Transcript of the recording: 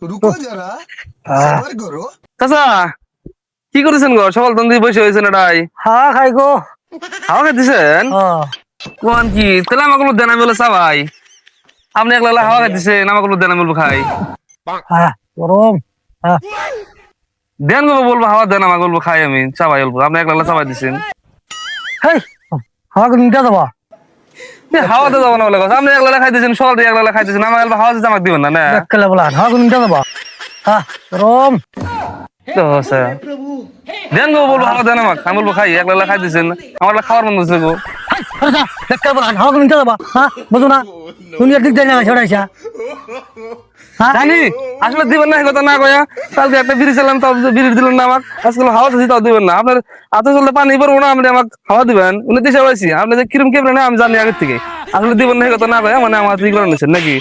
रुको जरा सबर करो। চাচা কি করেছেন গো? সকাল তখন দিয়ে বসে হয়েছেন এটাই হ্যাঁ খাই গো। হাওয়া খাইতেছেন? কোন কি তাহলে আমাকে দেন, আমি বলে চাবাই। আপনি একলা হাওয়া খাইতেছেন, আমাকে দেন, আমি বলবো খাই। হ্যাঁ গরম। হ্যাঁ দেন গো, বলবো হাওয়া দেন, আমাকে বলবো খাই, আমি চাবাই বলবো। আপনি একলা চাবাই দিচ্ছেন। হেই আমাকে নিতে দেবা। হাওয়াতে যাবো না বলে কথা। আপনি একলা খাইতেছেন, সকাল থেকে একলা খাইতেছেন, আমাকে হাওয়া দিতে আমাকে দিবেন না না? দেখলে বলা আমাকে নিতে দেবা। হ্যাঁ গরম। তো হচ্ছে দেন গো, বলবো হাওয়া দেন আমাকে, আমি বলবো খাই। একলা খাইতেছেন, আমার খাওয়ার মন হচ্ছে গো। দেখলে বলা আমাকে নিতে দেবা। হ্যাঁ বুঝো না তুমি একদিক দিয়ে না ছড়াইছা। জানি আসলে দিবেন না, এই কথা না কয়া। কালকে একটা বিড়ি চাইলাম, তাও বিড়ি দিলেন না আমাকে। আজকাল হাওয়া দিচ্ছি, তাও দিবেন না। আপনার হাতে চলতে পানি পড়বো না, আপনি আমাকে হাওয়া দিবেন। উনি দেশে পাইছি, আপনি যে কিরম কেমন না আমি জানি আগের থেকে। আসলে দিবেন না, এই কথা না কয়া, মানে আমার ঠিক করে নিচ্ছেন নাকি?